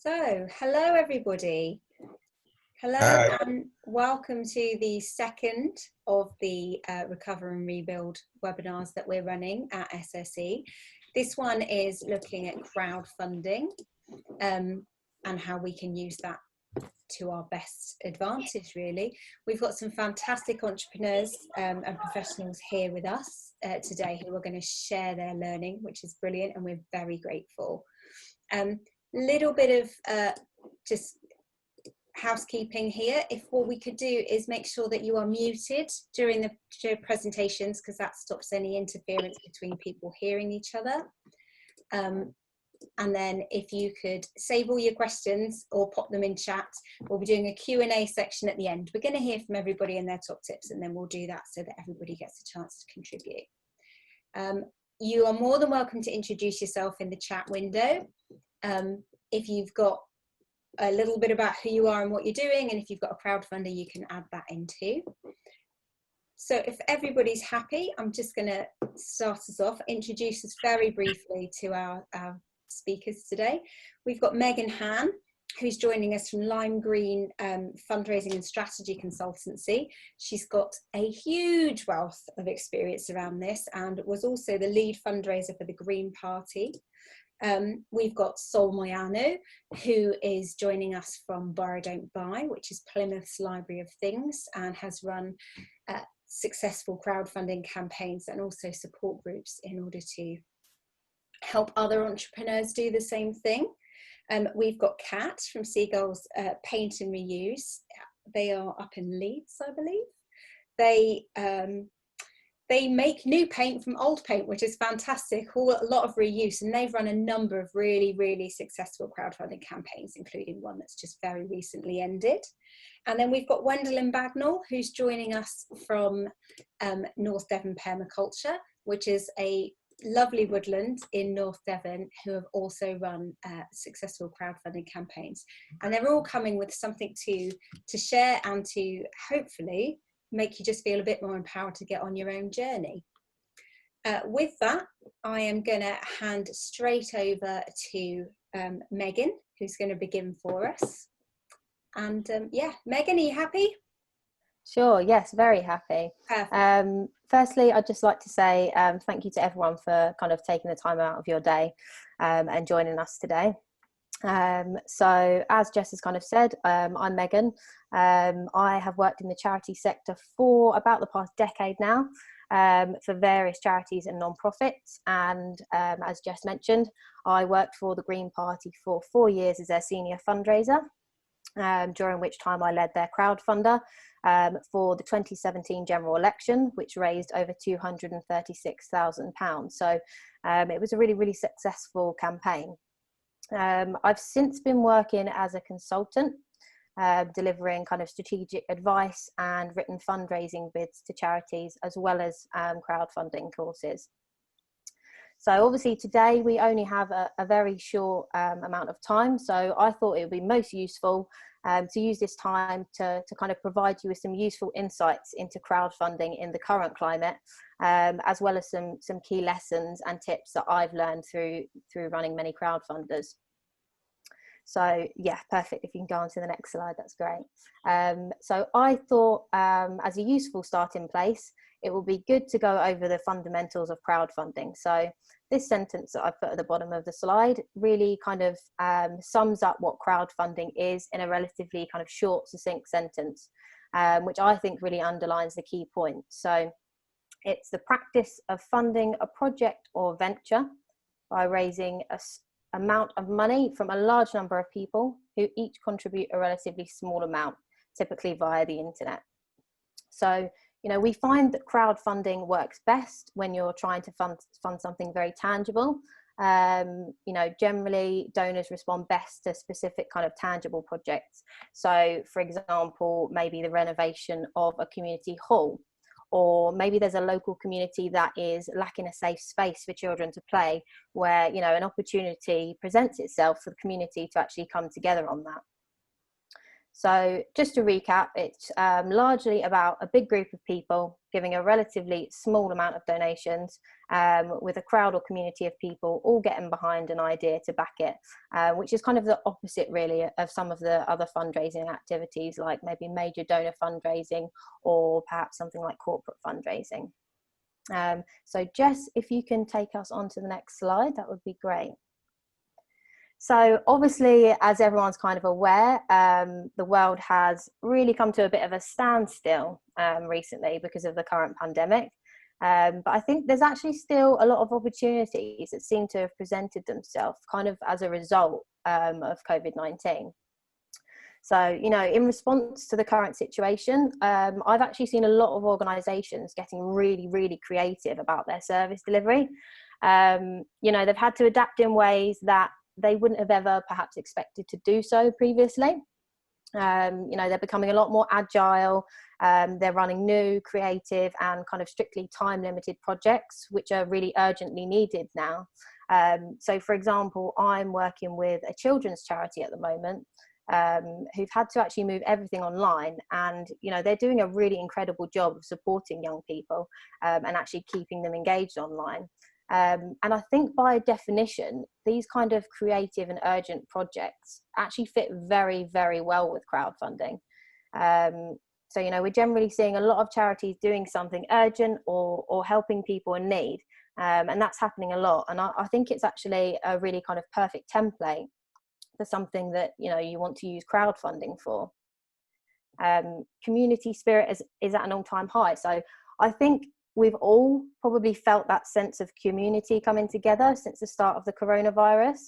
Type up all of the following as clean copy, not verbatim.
So, hello everybody. Hello and welcome to the second of the Recover and Rebuild webinars that we're running at SSE. This one is looking at crowdfunding and how we can use that to our best advantage, really. We've got some fantastic entrepreneurs and professionals here with us today who are going to share their learning, which is brilliant, and we're very grateful. Little bit of just housekeeping here. If what we could do is make sure that you are muted during the presentations, because that stops any interference between people hearing each other. And then if you could save all your questions or pop them in chat. We'll be doing a Q&A section at the end. We're going to hear from everybody and their top tips, and then we'll do that so that everybody gets a chance to contribute. You are more than welcome to introduce yourself in the chat window. If you've got a little bit about who you are and what you're doing, and if you've got a crowdfunder, you can add that in too. So if everybody's happy, I'm just going to start us off, introduce us very briefly to our speakers today. We've got Megan Han, who's joining us from Lime Green Fundraising and Strategy Consultancy. She's got a huge wealth of experience around this and was also the lead fundraiser for the Green Party. We've got Sol Moyano, who is joining us from Borrow Don't Buy, which is Plymouth's Library of Things, and has run successful crowdfunding campaigns and also support groups in order to help other entrepreneurs do the same thing. We've got Kat from Seagulls Paint and Reuse. They are up in Leeds, I believe. They make new paint from old paint, which is fantastic, a lot of reuse, and they've run a number of really, really successful crowdfunding campaigns, including one that's just very recently ended. And then we've got Wendelin Bagnall, who's joining us from North Devon Permaculture, which is a lovely woodland in North Devon, who have also run successful crowdfunding campaigns. And they're all coming with something to share and to hopefully make you just feel a bit more empowered to get on your own journey. With that, I am going to hand straight over to Megan, who's going to begin for us. And yeah, Megan, are you happy? Sure, yes, very happy. Firstly, I'd just like to say thank you to everyone for kind of taking the time out of your day and joining us today. So as Jess has kind of said, I'm Megan. I have worked in the charity sector for about the past decade now for various charities and non-profits, and as Jess mentioned, I worked for the Green Party for 4 years as their senior fundraiser, during which time I led their crowdfunder for the 2017 general election, which raised over £236,000. So it was a really, really successful campaign. I've since been working as a consultant, delivering kind of strategic advice and written fundraising bids to charities, as well as crowdfunding courses. So obviously today we only have a very short amount of time, so I thought it would be most useful to use this time to kind of provide you with some useful insights into crowdfunding in the current climate, as well as some key lessons and tips that I've learned through running many crowdfunders. So yeah, perfect. If you can go on to the next slide, that's great. So I thought as a useful starting place, it will be good to go over the fundamentals of crowdfunding. So this sentence that I've put at the bottom of the slide really kind of sums up what crowdfunding is in a relatively kind of short, succinct sentence, which I think really underlines the key point. So it's the practice of funding a project or venture by raising an amount of money from a large number of people who each contribute a relatively small amount, typically via the internet. So, you know, we find that crowdfunding works best when you're trying to fund something very tangible. You know, generally donors respond best to specific kind of tangible projects. So, for example, maybe the renovation of a community hall, or maybe there's a local community that is lacking a safe space for children to play, where, you know, an opportunity presents itself for the community to actually come together on that. So just to recap, it's largely about a big group of people giving a relatively small amount of donations, with a crowd or community of people all getting behind an idea to back it, which is kind of the opposite really of some of the other fundraising activities, like maybe major donor fundraising or perhaps something like corporate fundraising. So Jess, if you can take us on to the next slide, that would be great. So obviously, as everyone's kind of aware, the world has really come to a bit of a standstill recently because of the current pandemic. But I think there's actually still a lot of opportunities that seem to have presented themselves kind of as a result of COVID-19. So, you know, in response to the current situation, I've actually seen a lot of organisations getting really, really creative about their service delivery. You know, they've had to adapt in ways that they wouldn't have ever perhaps expected to do so previously. You know, they're becoming a lot more agile. They're running new, creative and kind of strictly time limited projects, which are really urgently needed now. So for example, I'm working with a children's charity at the moment, who've had to actually move everything online, and you know, they're doing a really incredible job of supporting young people and actually keeping them engaged online. And I think by definition, these kind of creative and urgent projects actually fit very, very well with crowdfunding. So, you know, we're generally seeing a lot of charities doing something urgent or helping people in need. And that's happening a lot. And I think it's actually a really kind of perfect template for something that, you know, you want to use crowdfunding for. Community spirit is at an all-time high. So I think we've all probably felt that sense of community coming together since the start of the coronavirus.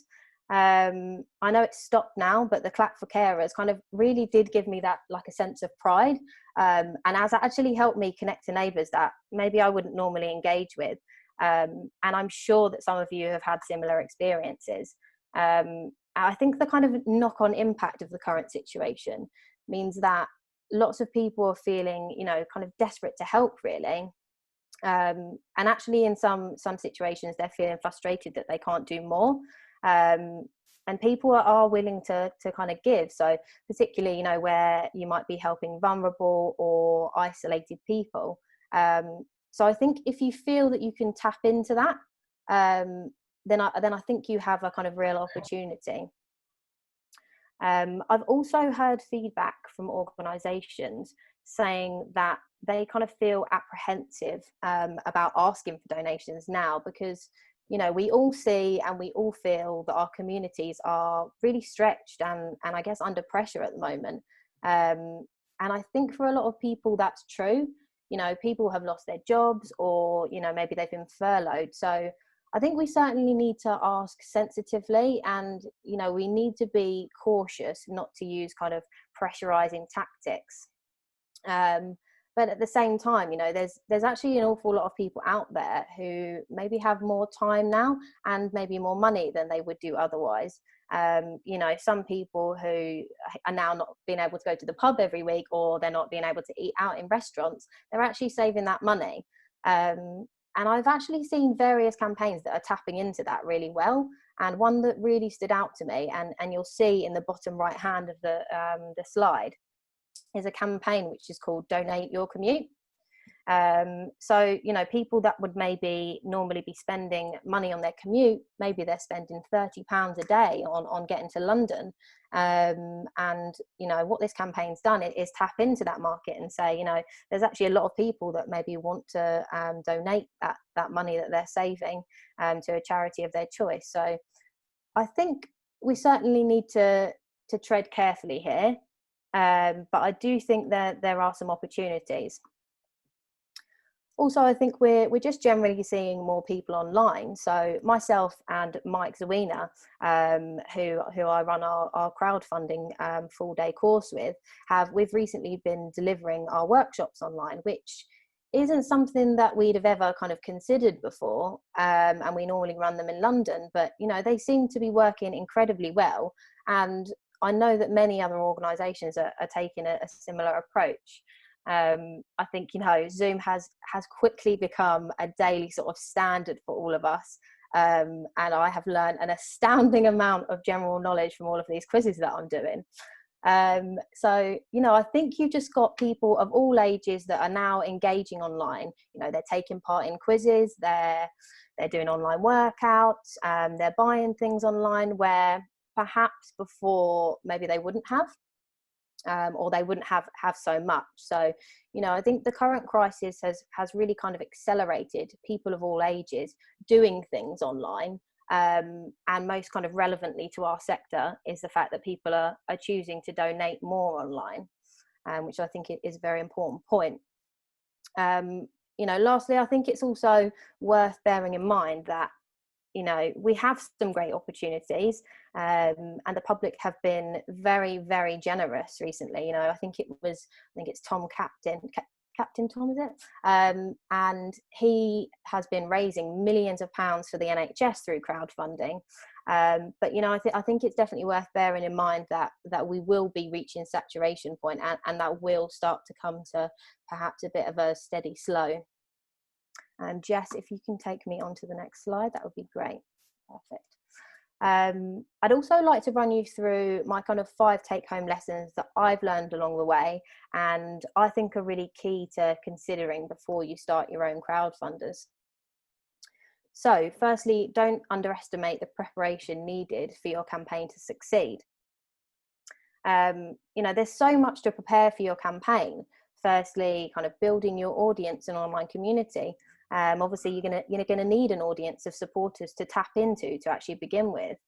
I know it's stopped now, but the Clap for Carers kind of really did give me that, like, a sense of pride, and has actually helped me connect to neighbours that maybe I wouldn't normally engage with. And I'm sure that some of you have had similar experiences. I think the kind of knock-on impact of the current situation means that lots of people are feeling, you know, kind of desperate to help, really. And actually in some situations they're feeling frustrated that they can't do more, and people are willing to kind of give. So particularly, you know, where you might be helping vulnerable or isolated people. So I think if you feel that you can tap into that, then I think you have a kind of real opportunity. I've also heard feedback from organisations saying that they kind of feel apprehensive about asking for donations now, because, you know, we all see and we all feel that our communities are really stretched and I guess under pressure at the moment. And I think for a lot of people that's true. You know, people have lost their jobs, or, you know, maybe they've been furloughed. So I think we certainly need to ask sensitively, and, you know, we need to be cautious not to use kind of pressurizing tactics. But at the same time, you know, there's actually an awful lot of people out there who maybe have more time now and maybe more money than they would do otherwise. You know, some people who are now not being able to go to the pub every week, or they're not being able to eat out in restaurants, they're actually saving that money. And I've actually seen various campaigns that are tapping into that really well. And one that really stood out to me, and you'll see in the bottom right hand of the slide, is a campaign which is called Donate Your Commute. So, you know, people that would maybe normally be spending money on their commute, maybe they're spending £30 a day on getting to London. And, you know, what this campaign's done is tap into that market and say, you know, there's actually a lot of people that maybe want to donate that money that they're saving to a charity of their choice. So I think we certainly need to tread carefully here. But I do think that there are some opportunities. Also, I think we're just generally seeing more people online. So myself and Mike Zawina, who I run our crowdfunding full day course with, we've recently been delivering our workshops online, which isn't something that we'd have ever kind of considered before. And we normally run them in London, but, you know, they seem to be working incredibly well. And I know that many other organisations are taking a similar approach. I think, you know, Zoom has quickly become a daily sort of standard for all of us. And I have learned an astounding amount of general knowledge from all of these quizzes that I'm doing. So, you know, I think you've just got people of all ages that are now engaging online. You know, they're taking part in quizzes, they're doing online workouts, they're buying things online where perhaps before maybe they wouldn't have, or they wouldn't have so much. So, you know, I think the current crisis has really kind of accelerated people of all ages doing things online. And most kind of relevantly to our sector is the fact that people are choosing to donate more online, which I think is a very important point. You know, lastly, I think it's also worth bearing in mind that, you know, we have some great opportunities, and the public have been very, very generous recently. You know, I think it's Tom Captain Tom, is it? And he has been raising millions of pounds for the NHS through crowdfunding. But, you know, I think it's definitely worth bearing in mind that we will be reaching saturation point, and that will start to come to perhaps a bit of a steady slow. Jess, if you can take me on to the next slide, that would be great. Perfect. I'd also like to run you through my kind of 5 take-home lessons that I've learned along the way, and I think are really key to considering before you start your own crowdfunders. So firstly, don't underestimate the preparation needed for your campaign to succeed. You know, there's so much to prepare for your campaign. Firstly, kind of building your audience and online community. Obviously, you're gonna need an audience of supporters to tap into to actually begin with.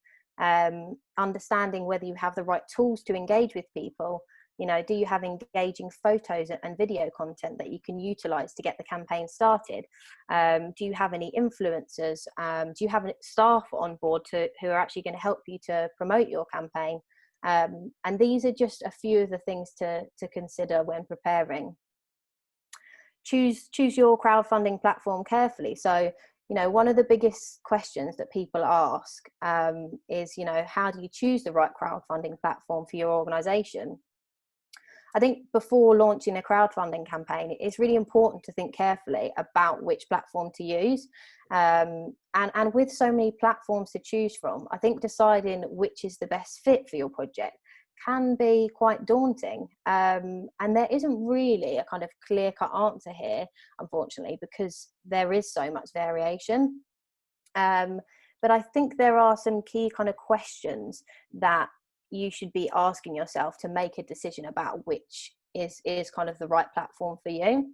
Understanding whether you have the right tools to engage with people. You know, do you have engaging photos and video content that you can utilize to get the campaign started? Do you have any influencers? Do you have staff on board who are actually going to help you to promote your campaign? And these are just a few of the things to consider when preparing. Choose your crowdfunding platform carefully. So, you know, one of the biggest questions that people ask is, you know, how do you choose the right crowdfunding platform for your organization? I think before launching a crowdfunding campaign, it's really important to think carefully about which platform to use. And with so many platforms to choose from, I think deciding which is the best fit for your project can be quite daunting. And there isn't really a kind of clear-cut answer here, unfortunately, because there is so much variation. But I think there are some key kind of questions that you should be asking yourself to make a decision about which is kind of the right platform for you.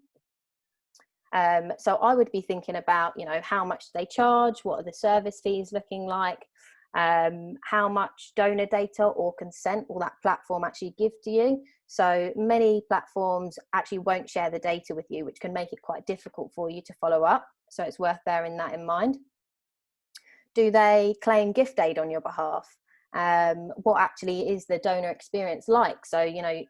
So I would be thinking about, you know, how much they charge, what are the service fees looking like, how much donor data or consent will that platform actually give to you. So many platforms actually won't share the data with you, which can make it quite difficult for you to follow up. So it's worth bearing that in mind. Do they claim gift aid on your behalf? What actually is the donor experience like? So, you know,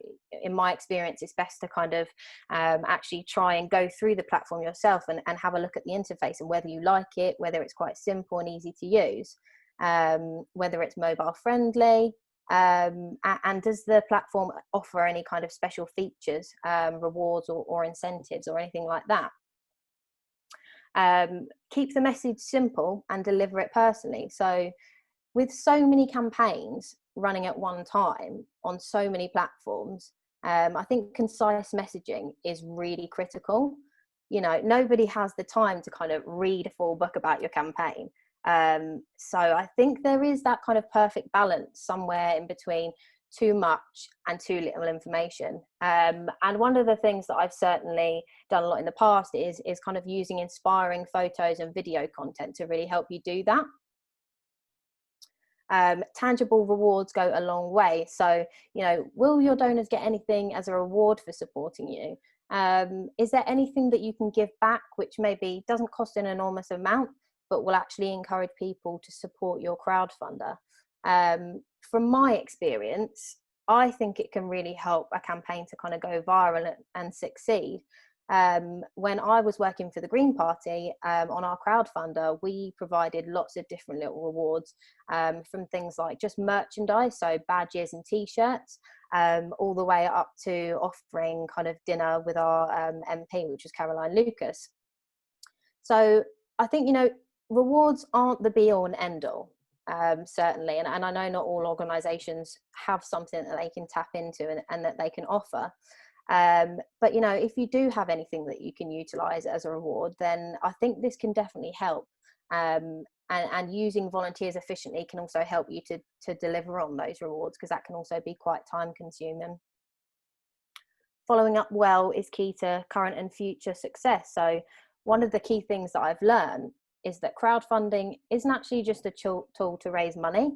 in my experience, it's best to kind of actually try and go through the platform yourself and have a look at the interface and whether you like it, whether it's quite simple and easy to use, whether it's mobile friendly, and does the platform offer any kind of special features, rewards or incentives or anything like that. Keep the message simple and deliver it personally. So with so many campaigns running at one time on so many platforms, I think concise messaging is really critical. You know, nobody has the time to kind of read a full book about your campaign. So I think there is that kind of perfect balance somewhere in between too much and too little information. And one of the things that I've certainly done a lot in the past is kind of using inspiring photos and video content to really help you do that. Tangible rewards go a long way. So, you know, will your donors get anything as a reward for supporting you? Is there anything that you can give back which maybe doesn't cost an enormous amount, but will actually encourage people to support your crowdfunder? From my experience, I think it can really help a campaign to kind of go viral and succeed. When I was working for the Green Party on our crowdfunder, we provided lots of different little rewards, from things like just merchandise, so badges and t-shirts, all the way up to offering kind of dinner with our MP, which was Caroline Lucas. So I think, you know, rewards aren't the be all and end all. certainly. And I know not all organisations have something that they can tap into and that they can offer. But, you know, if you do have anything that you can utilise as a reward, then I think this can definitely help. And using volunteers efficiently can also help you to deliver on those rewards, because that can also be quite time consuming. Following up well is key to current and future success. So one of the key things that I've learned is that crowdfunding isn't actually just a tool to raise money.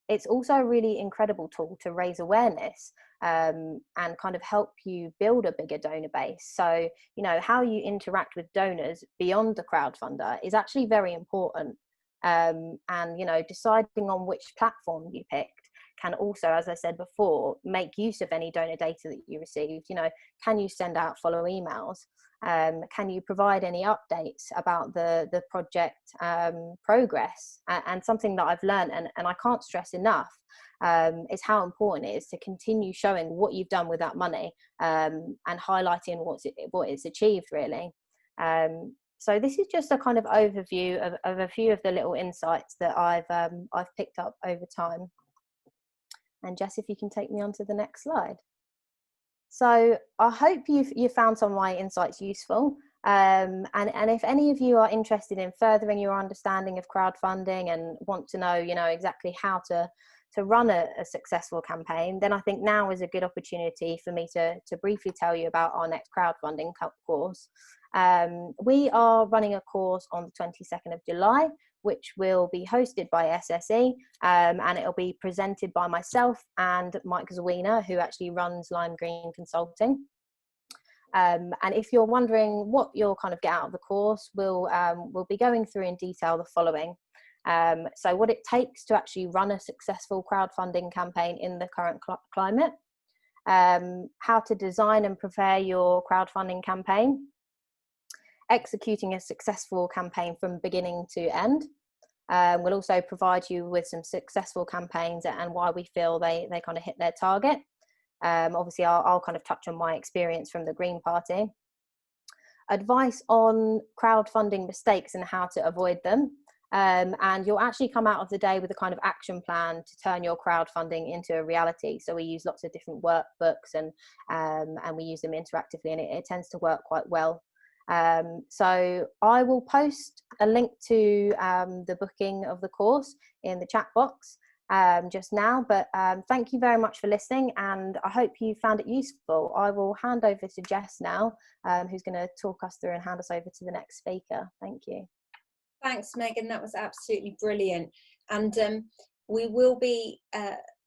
It's also a really incredible tool to raise awareness and kind of help you build a bigger donor base. So, you know, how you interact with donors beyond the crowdfunder is actually very important. And, you know, deciding on which platform you picked can also, as I said before, make use of any donor data that you received. You know, can you send out follow emails? Can you provide any updates about the project progress? And something that I've learned, and I can't stress enough, is how important it is to continue showing what you've done with that money and highlighting what it's achieved, really. So this is just a kind of overview of a few of the little insights that I've picked up over time. And Jess, if you can take me on to the next slide. So I hope you found some of my insights useful. And if any of you are interested in furthering your understanding of crowdfunding and want to know, you know, exactly how to run a successful campaign, then I think now is a good opportunity for me to briefly tell you about our next crowdfunding course. We are running a course on the 22nd of July, which will be hosted by SSE, and it'll be presented by myself and Mike Zwiener, who actually runs Lime Green Consulting. And if you're wondering what you'll kind of get out of the course, we'll be going through in detail the following. So what it takes to actually run a successful crowdfunding campaign in the current climate, how to design and prepare your crowdfunding campaign, executing a successful campaign from beginning to end. We'll also provide you with some successful campaigns and why we feel they kind of hit their target. Obviously, I'll kind of touch on my experience from the Green Party. Advice on crowdfunding mistakes and how to avoid them. And you'll actually come out of the day with a kind of action plan to turn your crowdfunding into a reality. So we use lots of different workbooks and we use them interactively, and it tends to work quite well. So I will post a link to the booking of the course in the chat box just now, but thank you very much for listening, and I hope you found it useful. I will hand over to Jess now, who's going to talk us through and hand us over to the next speaker. Thank you. Thanks, Megan. That was absolutely brilliant. And we will be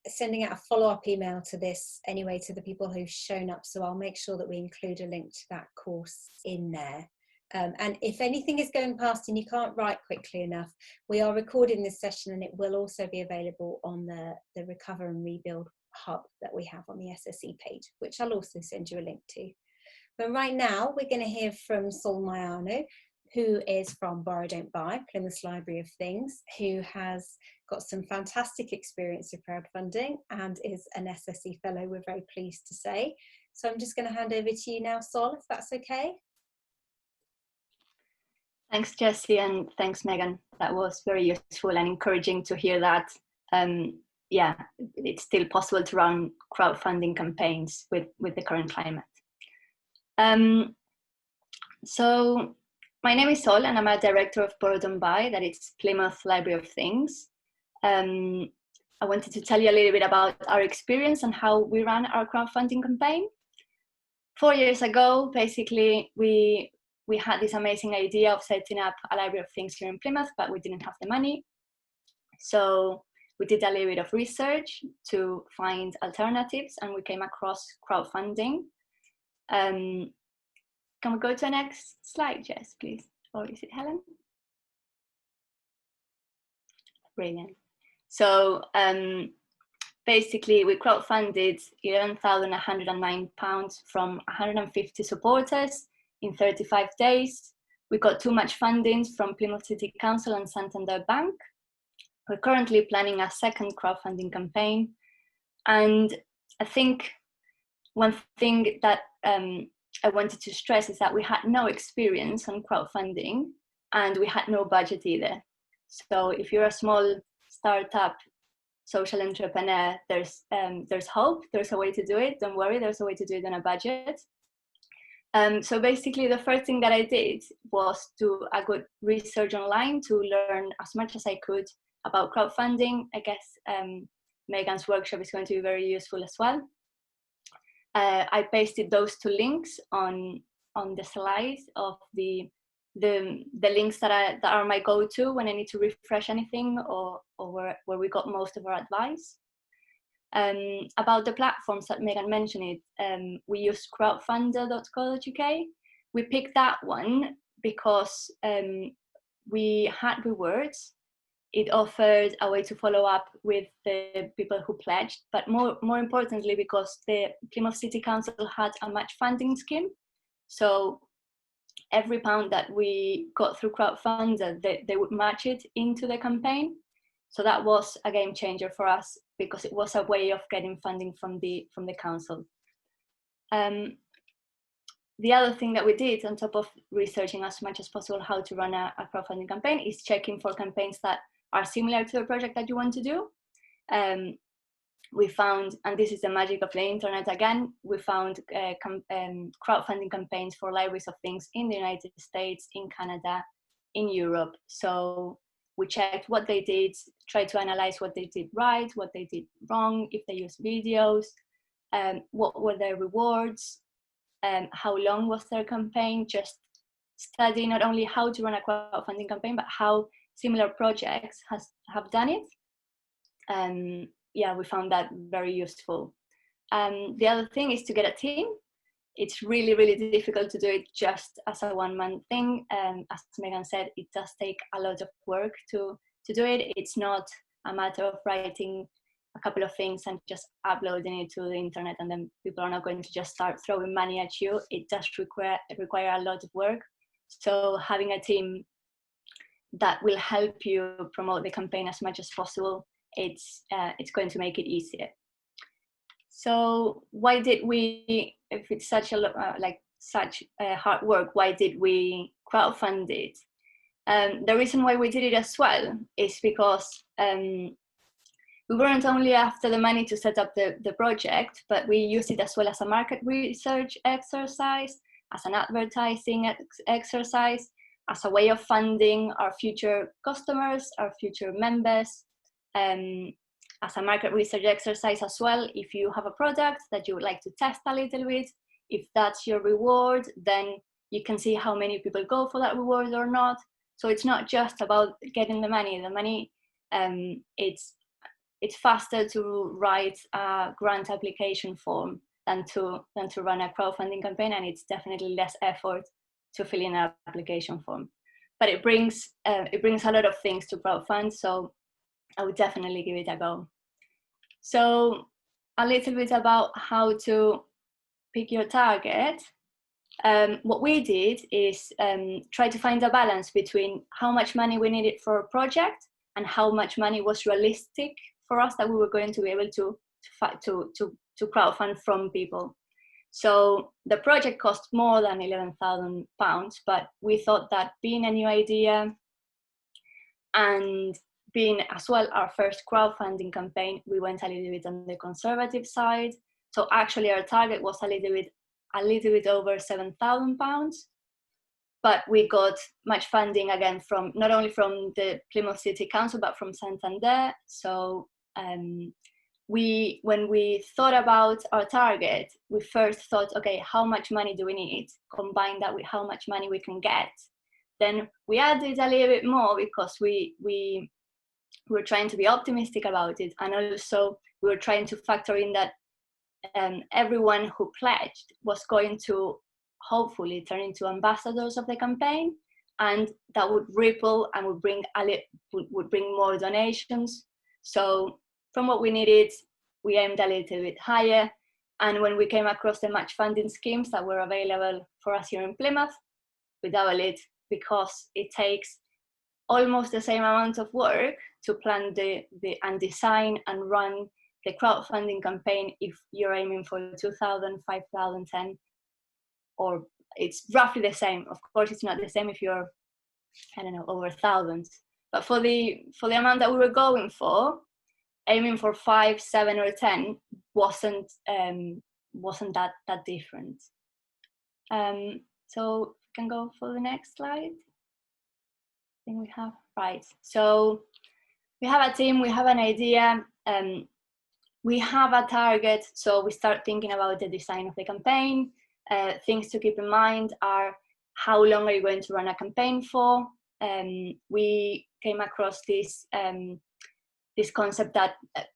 sending out a follow-up email to this anyway to the people who've shown up. So I'll make sure that we include a link to that course in there. And if anything is going past and you can't write quickly enough, we are recording this session and it will also be available on the Recover and Rebuild hub that we have on the SSE page, which I'll also send you a link to. But right now we're going to hear from Sol Mayano, who is from Borrow Don't Buy, Plymouth's Library of Things, who has got some fantastic experience of crowdfunding and is an SSE fellow, we're very pleased to say. So I'm just going to hand over to you now, Sol, if that's okay. Thanks, Jessie, and thanks, Megan. That was very useful and encouraging to hear that, yeah, it's still possible to run crowdfunding campaigns with the current climate. So my name is Sol, and I'm a director of Borrow Don't Buy, that is Plymouth Library of Things. I wanted to tell you a little bit about our experience and how we ran our crowdfunding campaign. 4 years ago, basically, we had this amazing idea of setting up a library of things here in Plymouth, but we didn't have the money. So we did a little bit of research to find alternatives, and we came across crowdfunding. Can we go to the next slide, Jess, please? Or is it Helen? Brilliant. So basically, we crowdfunded £11,109 from 150 supporters in 35 days. We got too much funding from Plymouth City Council and Santander Bank. We're currently planning a second crowdfunding campaign. And I think one thing that I wanted to stress is that we had no experience on crowdfunding and we had no budget either. So if you're a small startup social entrepreneur, there's hope. There's a way to do it. Don't worry, there's a way to do it on a budget. So basically, the first thing that I did was do a good research online to learn as much as I could about crowdfunding. I guess Megan's workshop is going to be very useful as well. I pasted those 2 links on the slides of the links that are my go-to when I need to refresh anything or where we got most of our advice. About the platforms that Megan mentioned, we use crowdfunder.co.uk. We picked that one because we had rewards. It offered a way to follow up with the people who pledged, but more importantly, because the Plymouth City Council had a match funding scheme. So every pound that we got through Crowdfunder, they would match it into the campaign. So that was a game changer for us because it was a way of getting funding from the council. The other thing that we did on top of researching as much as possible how to run a crowdfunding campaign is checking for campaigns that are similar to the project that you want to do. We found, and this is the magic of the internet again, we found crowdfunding campaigns for libraries of things in the United States, in Canada, in Europe. So we checked what they did, tried to analyze what they did right, what they did wrong, if they used videos, what were their rewards, how long was their campaign, just study not only how to run a crowdfunding campaign, but how similar projects have done it. Yeah, we found that very useful. The other thing is to get a team. It's really, really difficult to do it just as a one-man thing. As Megan said, it does take a lot of work to do it. It's not a matter of writing a couple of things and just uploading it to the internet and then people are not going to just start throwing money at you. It does require a lot of work. So having a team that will help you promote the campaign as much as possible, it's going to make it easier. So why did we, if it's such a hard work, why did we crowdfund it? The reason why we did it as well is because we weren't only after the money to set up the project, but we used it as well as a market research exercise, as an advertising exercise, as a way of funding our future customers, our future members, as a market research exercise as well. If you have a product that you would like to test a little bit, if that's your reward, then you can see how many people go for that reward or not. So it's not just about getting the money. The money, it's faster to write a grant application form than to run a crowdfunding campaign, and it's definitely less effort to fill in an application form. But it brings a lot of things to crowdfund, so I would definitely give it a go. So a little bit about how to pick your target. What we did is try to find a balance between how much money we needed for a project and how much money was realistic for us that we were going to be able to crowdfund from people. So the project cost more than £11,000, but we thought that being a new idea and being as well our first crowdfunding campaign, we went a little bit on the conservative side. So actually our target was a little bit over £7,000, but we got much funding again from not only from the Plymouth City Council, but from Santander. So when we thought about our target, we first thought, okay, how much money do we need? Combine that with how much money we can get. Then we added a little bit more because we were trying to be optimistic about it, and also we were trying to factor in that everyone who pledged was going to hopefully turn into ambassadors of the campaign, and that would ripple and would bring more donations. So from what we needed, we aimed a little bit higher, and when we came across the match funding schemes that were available for us here in Plymouth, we doubled it, because it takes almost the same amount of work to plan and design and run the crowdfunding campaign if you're aiming for 2,000, 5,000, 10, or it's roughly the same. Of course, it's not the same if you're, I don't know, over thousands, But for the amount that we were going for, aiming for 5, 7, or 10 wasn't that different. So we can go for the next slide. I think we have, right. So we have a team, we have an idea, we have a target. So we start thinking about the design of the campaign. Things to keep in mind are, how long are you going to run a campaign for? We came across this concept that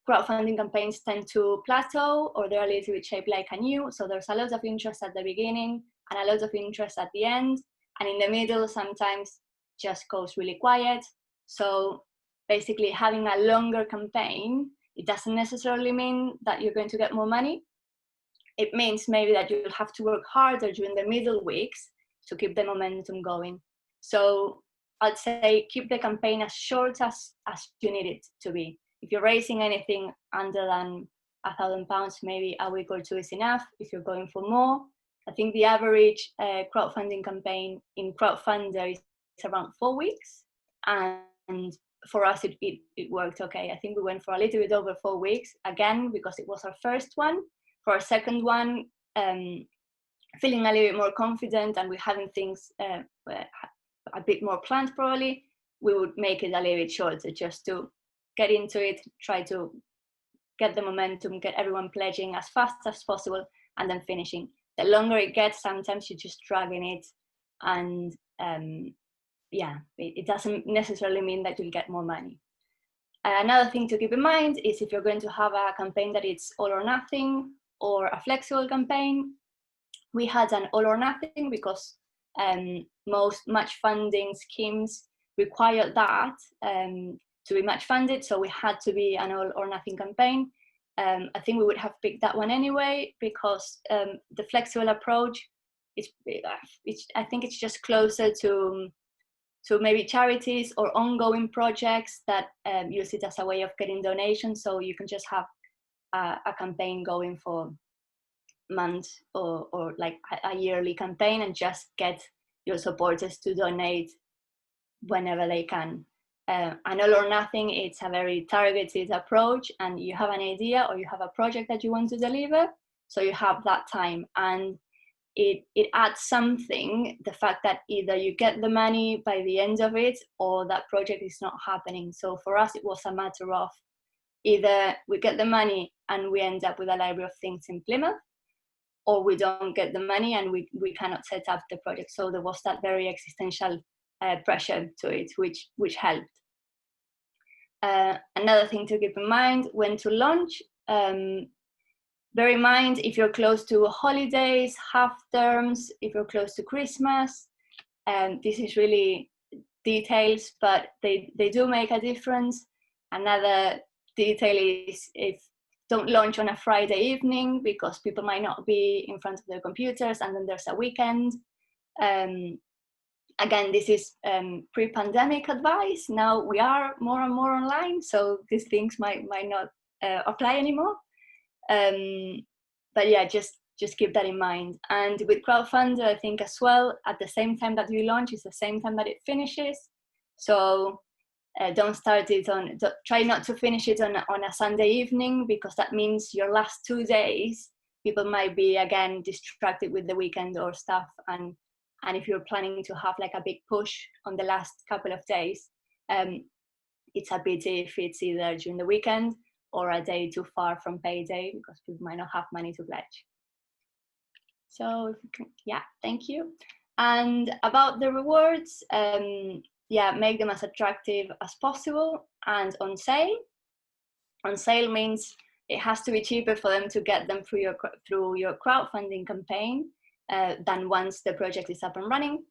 crowdfunding campaigns tend to plateau, or they're a little bit shaped like a U. So there's a lot of interest at the beginning and a lot of interest at the end, and in the middle sometimes just goes really quiet. So basically, having a longer campaign, it doesn't necessarily mean that you're going to get more money. It means maybe that you'll have to work harder during the middle weeks to keep the momentum going. So I'd say keep the campaign as short as you need it to be. If you're raising anything under than £1,000, maybe a week or 2 is enough. If you're going for more, I think the average crowdfunding campaign in Crowdfunder is around 4 weeks. And for us, it worked okay. I think we went for a little bit over 4 weeks, again, because it was our first one. For our second one, feeling a little bit more confident and we're having things a bit more planned probably, we would make it a little bit shorter just to get into it, try to get the momentum, get everyone pledging as fast as possible, and then finishing. The longer it gets, sometimes you're just dragging it, and it doesn't necessarily mean that you'll get more money. Another thing to keep in mind is if you're going to have a campaign that it's all or nothing, or a flexible campaign. We had an all or nothing because most match funding schemes require that to be match funded, so we had to be an all or nothing campaign. I think we would have picked that one anyway because the flexible approach I think it's just closer to maybe charities or ongoing projects that use it as a way of getting donations, so you can just have a campaign going for months or like a yearly campaign and just get your supporters to donate whenever they can. And all or nothing, it's a very targeted approach, and you have an idea or you have a project that you want to deliver, so you have that time, and it adds something, the fact that either you get the money by the end of it or that project is not happening. So for us, it was a matter of either we get the money and we end up with a library of things in Plymouth, or we don't get the money and we cannot set up the project. So there was that very existential pressure to it, which helped. Another thing to keep in mind when to launch, bear in mind if you're close to holidays, half terms, if you're close to Christmas, this is really details, but they do make a difference. Another detail is if don't launch on a Friday evening because people might not be in front of their computers and then there's a weekend. Again, this is pre-pandemic advice. Now we are more and more online, so these things might not apply anymore. But yeah, just keep that in mind. And with Crowdfunder, I think as well, at the same time that you launch is the same time that it finishes. So don't start it try not to finish it on a Sunday evening, because that means your last 2 days, people might be again distracted with the weekend or stuff. And if you're planning to have like a big push on the last couple of days, it's a pity if it's either during the weekend or a day too far from payday, because people might not have money to pledge. So yeah, thank you. And about the rewards, yeah, make them as attractive as possible and on sale. On sale means it has to be cheaper for them to get them through your crowdfunding campaign than once the project is up and running.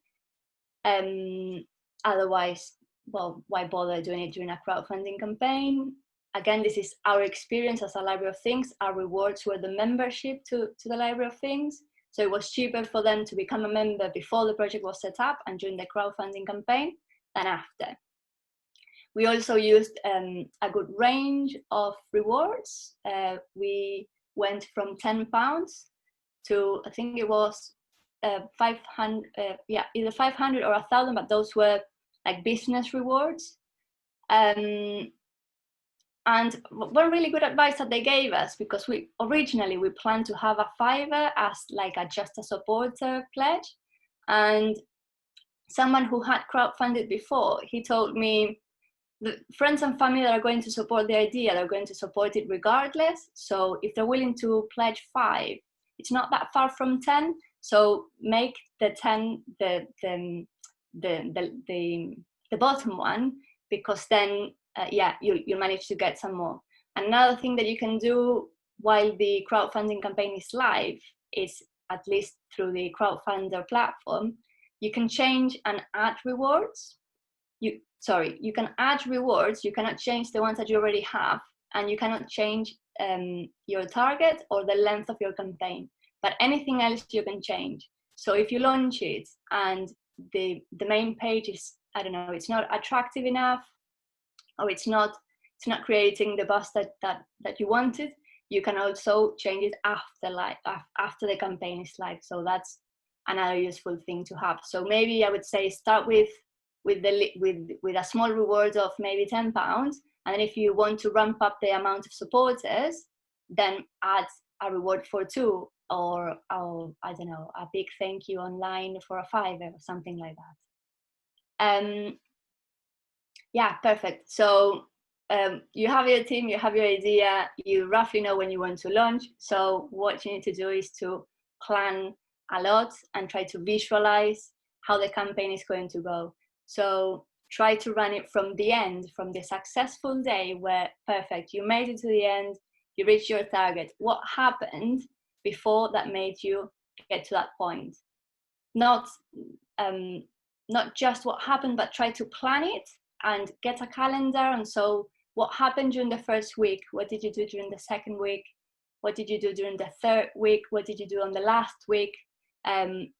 Otherwise, well, why bother doing it during a crowdfunding campaign? Again, this is our experience as a Library of Things. Our rewards were the membership to the Library of Things. So it was cheaper for them to become a member before the project was set up and during the crowdfunding campaign than after. We also used a good range of rewards. We went from £10 to, I think it was 500, either 500 or 1,000, but those were like business rewards. And one really good advice that they gave us, because we originally planned to have a $5 as like a just a supporter pledge, and someone who had crowdfunded before, he told me the friends and family that are going to support the idea, they're going to support it regardless. So if they're willing to pledge 5, it's not that far from 10. So make the 10 the bottom one, because then you'll manage to get some more. Another thing that you can do while the crowdfunding campaign is live is, at least through the crowdfunder platform, you can change and add rewards. You can add rewards. You cannot change the ones that you already have, and you cannot change your target or the length of your campaign. But anything else you can change. So if you launch it and the main page is, I don't know, it's not attractive enough, or it's not creating the buzz that you wanted, you can also change it after the campaign is live. So that's another useful thing to have. So maybe I would say start with a small reward of maybe £10, and then if you want to ramp up the amount of supporters, then add a reward for 2, or I don't know, a big thank you online for a $5 or something like that. Yeah, perfect. So you have your team, you have your idea, you roughly know when you want to launch. So what you need to do is to plan a lot and try to visualize how the campaign is going to go. So try to run it from the end, from the successful day where, perfect, you made it to the end, you reached your target. What happened before that made you get to that point? Not just what happened, but try to plan it and get a calendar. And so what happened during the first week? What did you do during the second week? What did you do during the third week? What did you do on the last week? When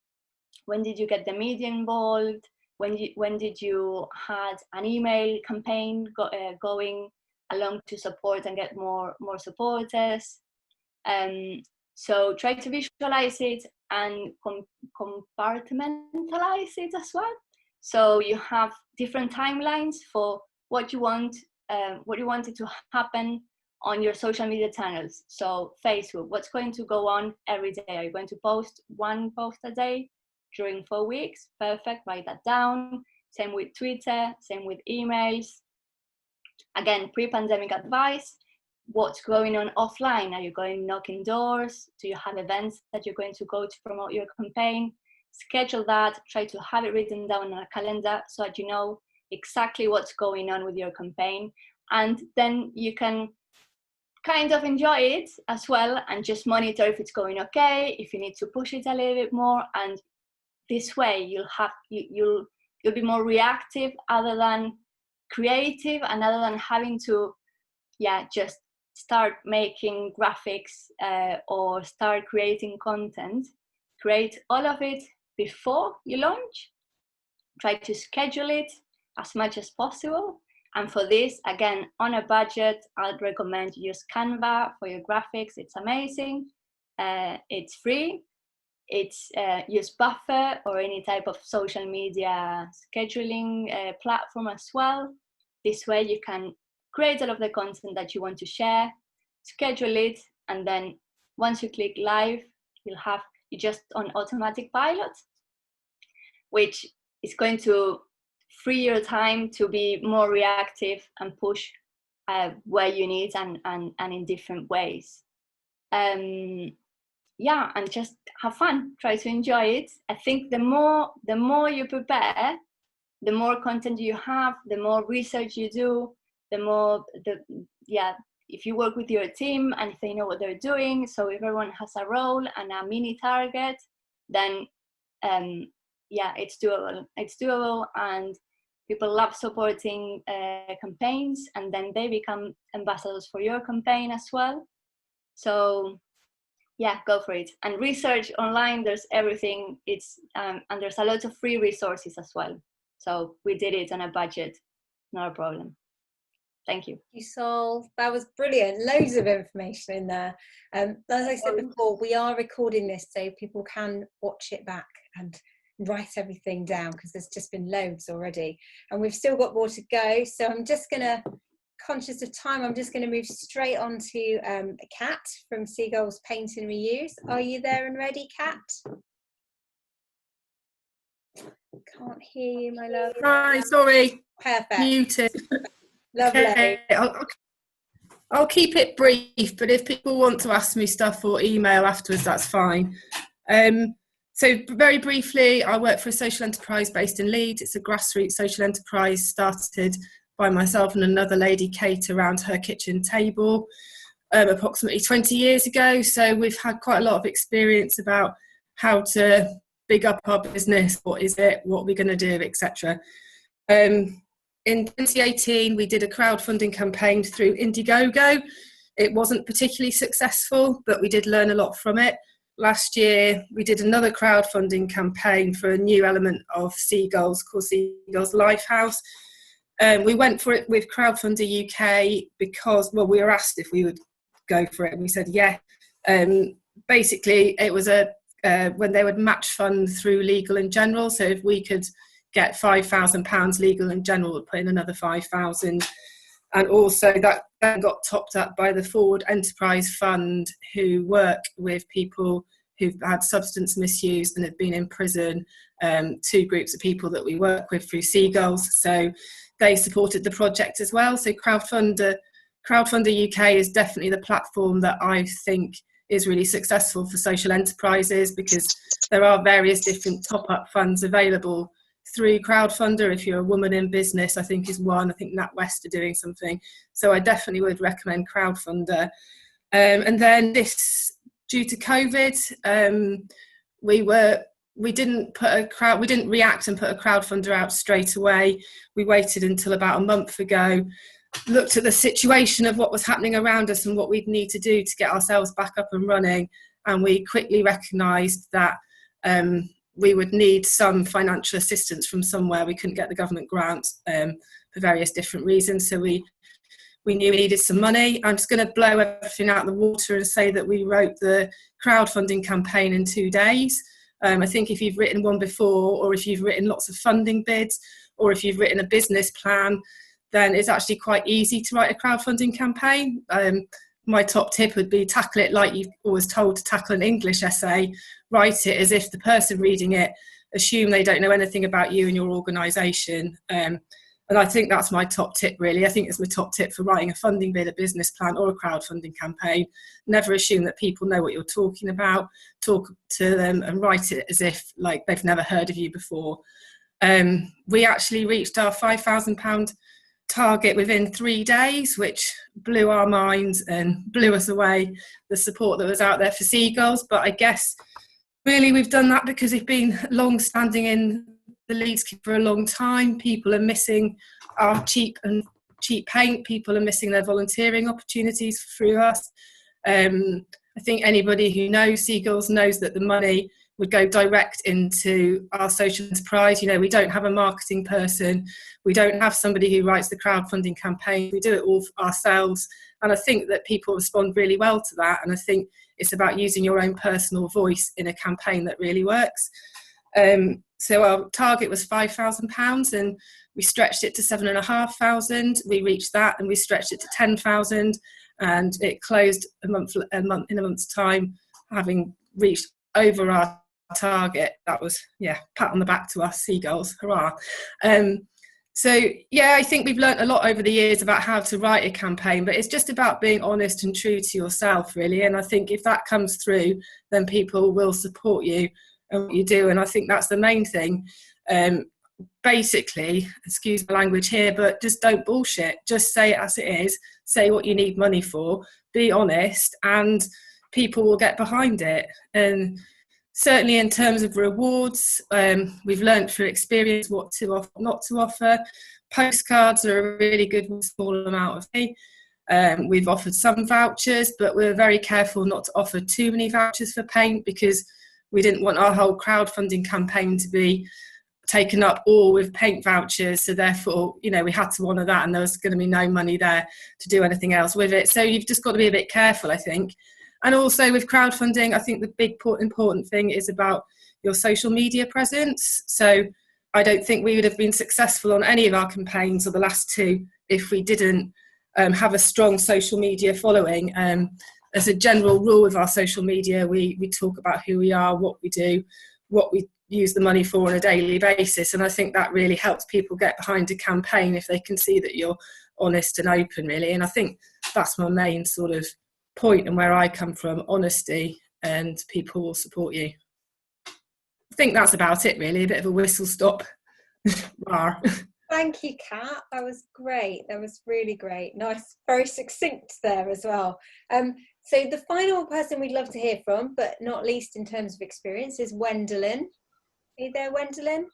did you get the media involved? When did you had an email campaign going along to support and get more supporters? So try to visualize it and compartmentalize it as well. So you have different timelines for what you wanted to happen on your social media channels. So Facebook, what's going to go on every day? Are you going to post 1 post a day during 4 weeks? Perfect, write that down. Same with Twitter, same with emails. Again, pre-pandemic advice. What's going on offline? Are you going knocking doors? Do you have events that you're going to go to promote your campaign? Schedule that, try to have it written down on a calendar so that you know exactly what's going on with your campaign. And then you can kind of enjoy it as well and just monitor if it's going okay, if you need to push it a little bit more. And this way you'll be more reactive other than creative, and other than having to just start making graphics or start creating content. Create all of it before you launch. Try to schedule it as much as possible. And for this, again, on a budget, I'd recommend use Canva for your graphics. It's amazing. It's free. It's use Buffer or any type of social media scheduling platform as well. This way you can create all of the content that you want to share, schedule it, and then once you click live, you're just on automatic pilot, which is going to free your time to be more reactive and push where you need and in different ways. And just have fun, try to enjoy it. I think the more you prepare, the more content you have, the more research you do, if you work with your team and if they know what they're doing, so if everyone has a role and a mini target, then it's doable, and people love supporting campaigns, and then they become ambassadors for your campaign as well. So go for it. And research online, there's everything. It's and there's a lot of free resources as well. So we did it on a budget, not a problem. Thank you. Thank you, Sol. That was brilliant. Loads of information in there. As I said before, we are recording this so people can watch it back and write everything down because there's just been loads already, and we've still got more to go. So I'm just gonna, conscious of time, I'm just gonna move straight on to Kat from Seagulls Paint and Reuse. Are you there and ready, Kat? Can't hear you, my love. Hi, sorry. Perfect. Muted. Lovely. Okay, I'll keep it brief, but if people want to ask me stuff or email afterwards, that's fine. So very briefly, I work for a social enterprise based in Leeds. It's a grassroots social enterprise started by myself and another lady, Kate, around her kitchen table approximately 20 years ago. So we've had quite a lot of experience about how to big up our business, what is it, what we're going to do, etc. In 2018, we did a crowdfunding campaign through Indiegogo. It wasn't particularly successful, but we did learn a lot from it. Last year, we did another crowdfunding campaign for a new element of Seagulls called Seagulls Lifehouse. We went for it with Crowdfunder UK because, well, we were asked if we would go for it, and we said yeah. Basically, it was when they would match fund through Legal and General. So if we could get £5,000, Legal and General would put in another 5,000. And also that then got topped up by the Forward Enterprise Fund, who work with people who've had substance misuse and have been in prison, two groups of people that we work with through Seagulls. So they supported the project as well. So Crowdfunder UK is definitely the platform that I think is really successful for social enterprises, because there are various different top-up funds available through Crowdfunder. If you're a woman in business, I think is one. I think NatWest are doing something. So I definitely would recommend Crowdfunder. And then this, due to COVID, we didn't react and put a crowdfunder out straight away. We waited until about a month ago, looked at the situation of what was happening around us and what we'd need to do to get ourselves back up and running. And we quickly recognised that we would need some financial assistance from somewhere. We couldn't get the government grant for various different reasons. So we knew we needed some money. I'm just going to blow everything out of the water and say that we wrote the crowdfunding campaign in 2 days. I think if you've written one before, or if you've written lots of funding bids, or if you've written a business plan, then it's actually quite easy to write a crowdfunding campaign. My top tip would be tackle it like you've always told to tackle an English essay. Write it as if the person reading it assume they don't know anything about you and your organisation. And I think that's my top tip, really. I think it's my top tip for writing a funding bid, a business plan, or a crowdfunding campaign. Never assume that people know what you're talking about. Talk to them and write it as if like they've never heard of you before. We actually reached our £5,000 target within 3 days, which blew our minds and blew us away, the support that was out there for Seagulls. But I guess really we've done that because we've been long standing in the Leeds for a long time. People are missing our cheap paint. People are missing their volunteering opportunities through us. I think anybody who knows Seagulls knows that the money would go direct into our social enterprise. You know, we don't have a marketing person. We don't have somebody who writes the crowdfunding campaign. We do it all ourselves. And I think that people respond really well to that. And I think it's about using your own personal voice in a campaign that really works. So our target was £5,000 and we stretched it to 7,500. We reached that and we stretched it to 10,000, and it closed in a month's time, having reached over our target. That was, yeah, pat on the back to us, Seagulls, hurrah. So yeah, I think we've learned a lot over the years about how to write a campaign, but it's just about being honest and true to yourself, really. And I think if that comes through, then people will support you and what you do. And I think that's the main thing. Basically, excuse my language here, but just don't bullshit. Just say it as it is. Say what you need money for. Be honest, and people will get behind it. And certainly in terms of rewards, we've learned through experience what to offer, not to offer. Postcards are a really good small amount of fee. We've offered some vouchers, but we're very careful not to offer too many vouchers for paint, because we didn't want our whole crowdfunding campaign to be taken up all with paint vouchers. So therefore, you know, we had to honour that, and there was going to be no money there to do anything else with it. So you've just got to be a bit careful, I think. And also with crowdfunding, I think the big important thing is about your social media presence. So I don't think we would have been successful on any of our campaigns, or the last two, if we didn't have a strong social media following. As a general rule with our social media, we talk about who we are, what we do, what we use the money for on a daily basis. And I think that really helps people get behind a campaign if they can see that you're honest and open, really. And I think that's my main sort of point, and where I come from, honesty, and people will support you. I think that's about it, really. A bit of a whistle stop. Thank you, Kat. That was great. That was really great. Nice, very succinct there as well. So the final person we'd love to hear from, but not least in terms of experience, is Wendelin. Are you there, Wendelin?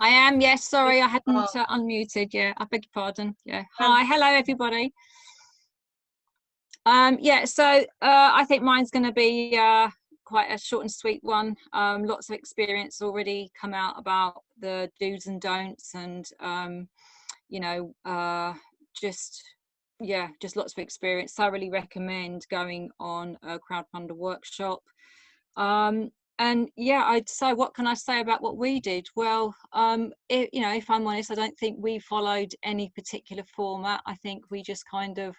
I am, yes. Sorry, I hadn't unmuted. Yeah, I beg your pardon. Yeah. Hi, hello, everybody. Yeah, so I think mine's going to be quite a short and sweet one. Lots of experience already come out about the do's and don'ts, and you know, just lots of experience. Thoroughly recommend going on a crowdfunder workshop. And yeah, I'd say, what can I say about what we did? Well, you know, if I'm honest, I don't think we followed any particular format. I think we just kind of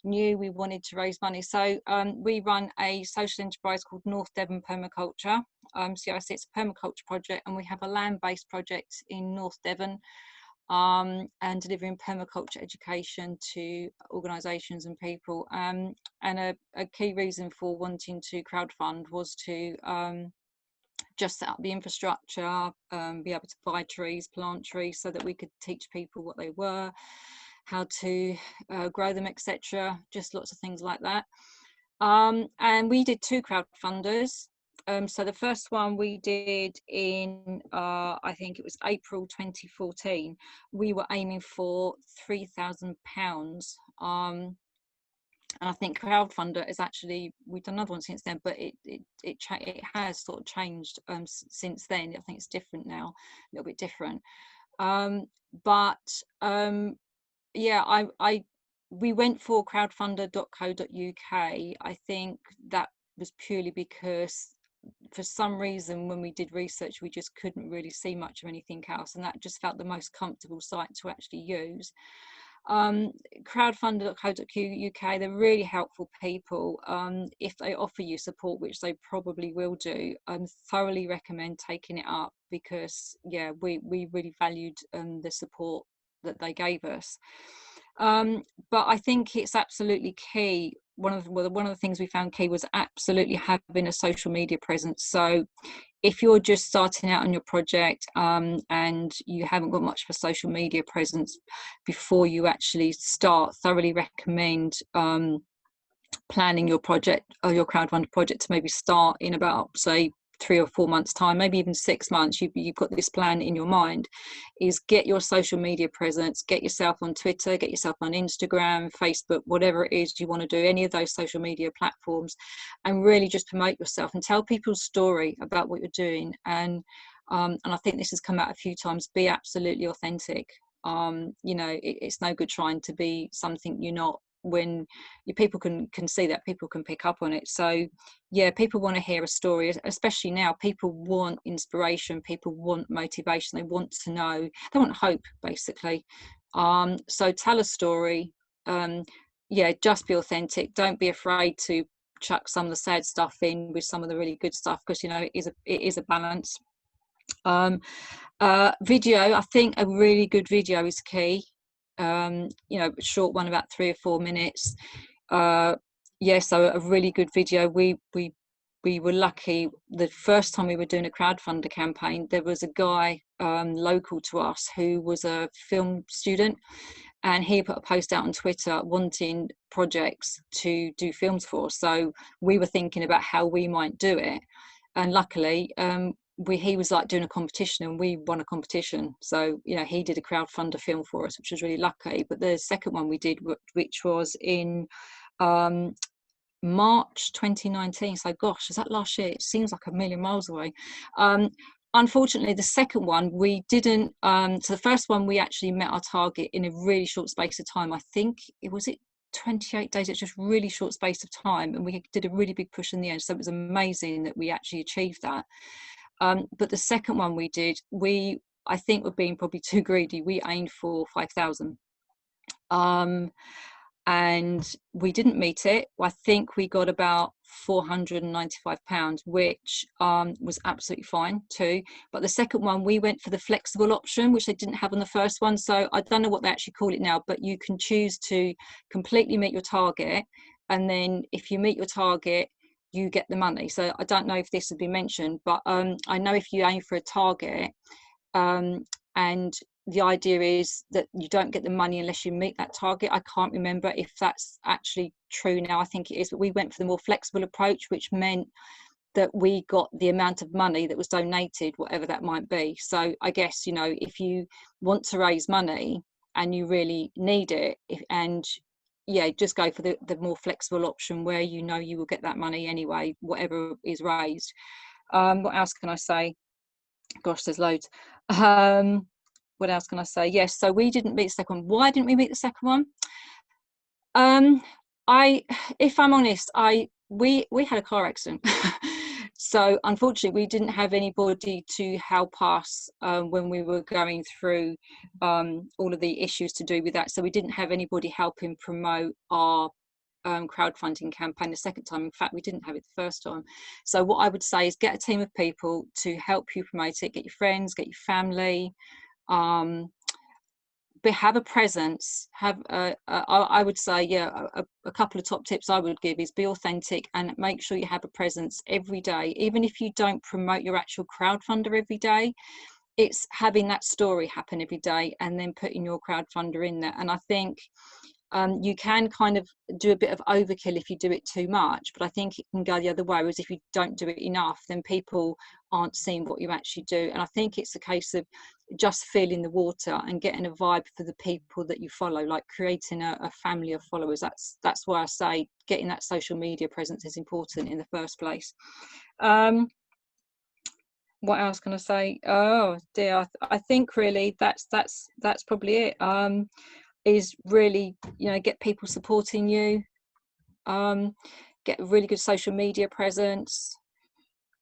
knew we wanted to raise money. So we run a social enterprise called North Devon Permaculture. CIC, it's a permaculture project, and we have a land-based project in North Devon, and delivering permaculture education to organisations and people. And a key reason for wanting to crowdfund was to just set up the infrastructure, be able to buy trees, plant trees, so that we could teach people what they were, how to grow them, etc. Just lots of things like that. And we did 2 crowdfunders. So the first one we did in, I think it was April 2014. We were aiming for £3,000. And I think crowdfunder is actually, we've done another one since then, but it has sort of changed since then. I think it's different now, a little bit different. Yeah, we went for crowdfunder.co.uk. I think that was purely because for some reason when we did research, we just couldn't really see much of anything else, and that just felt the most comfortable site to actually use. Crowdfunder.co.uk, they're really helpful people. If they offer you support, which they probably will do, I thoroughly recommend taking it up, because yeah, we really valued the support that they gave us. But I think it's absolutely key. One of the things we found key was absolutely having a social media presence. So if you're just starting out on your project and you haven't got much of a social media presence, before you actually start, thoroughly recommend planning your project or your crowdfunding project to maybe start in about, say, 3 or 4 months time, maybe even 6 months. You've got this plan in your mind, is get your social media presence, get yourself on Twitter, get yourself on Instagram, Facebook, whatever it is you want to do, any of those social media platforms, and really just promote yourself and tell people's story about what you're doing. And I think this has come out a few times, be absolutely authentic. You know, it's no good trying to be something you're not, when people can see that, people can pick up on it. So yeah, people want to hear a story, especially now. People want inspiration, people want motivation, they want to know, they want hope, basically. So tell a story. Yeah, just be authentic. Don't be afraid to chuck some of the sad stuff in with some of the really good stuff, because you know it is a balance. Video, I think a really good video is key. You know, a short one, about 3 or 4 minutes. Yeah, so a really good video. We were lucky. The first time we were doing a crowdfunder campaign, there was a guy local to us who was a film student, and he put a post out on Twitter wanting projects to do films for. So we were thinking about how we might do it, and luckily he was like doing a competition, and we won a competition. So you know, he did a crowdfunder film for us, which was really lucky. But the second one we did, which was in March 2019, so gosh, is that last year? It seems like a million miles away. Unfortunately, the second one we didn't. So the first one we actually met our target in a really short space of time. I think it was 28 days. It's just really short space of time, and we did a really big push in the end, so it was amazing that we actually achieved that. But the second one we did, I think we're being probably too greedy. We aimed for 5,000, and we didn't meet it. I think we got about £495, which was absolutely fine too. But the second one, we went for the flexible option, which they didn't have on the first one. So I don't know what they actually call it now, but you can choose to completely meet your target, and then if you meet your target, you get the money. So I don't know if this has been mentioned, but I know if you aim for a target, and the idea is that you don't get the money unless you meet that target. I can't remember if that's actually true now. I think it is, but we went for the more flexible approach, which meant that we got the amount of money that was donated, whatever that might be. So I guess, you know, if you want to raise money and you really need it, just go for the more flexible option, where you know you will get that money anyway, whatever is raised. What else can I say? Gosh, there's loads. What else can I say? Yes, so we didn't meet the second one. Why didn't we meet the second one? If I'm honest, we had a car accident. So unfortunately we didn't have anybody to help us when we were going through all of the issues to do with that. So we didn't have anybody helping promote our crowdfunding campaign the second time. In fact, we didn't have it the first time. So what I would say is get a team of people to help you promote it. Get your friends, get your family, but have a presence. I would say, a couple of top tips I would give is be authentic and make sure you have a presence every day. Even if you don't promote your actual crowdfunder every day, it's having that story happen every day and then putting your crowdfunder in there. And I think you can kind of do a bit of overkill if you do it too much, but I think it can go the other way, whereas if you don't do it enough, then people aren't seeing what you actually do. And I think it's a case of just feeling the water and getting a vibe for the people that you follow, like creating a family of followers. That's why I say getting that social media presence is important in the first place. What else can I say? Oh dear, I think really that's probably it. Is really, you know, get people supporting you, get a really good social media presence,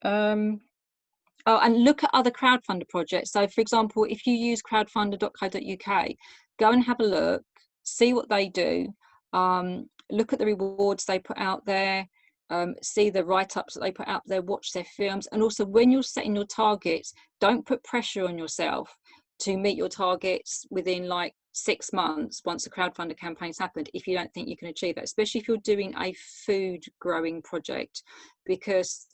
and look at other crowdfunder projects. So for example, if you use crowdfunder.co.uk, go and have a look, see what they do, look at the rewards they put out there, see the write-ups that they put out there, watch their films. And also, when you're setting your targets, don't put pressure on yourself to meet your targets within like 6 months once the crowdfunder campaign's happened, if you don't think you can achieve that, especially if you're doing a food growing project, because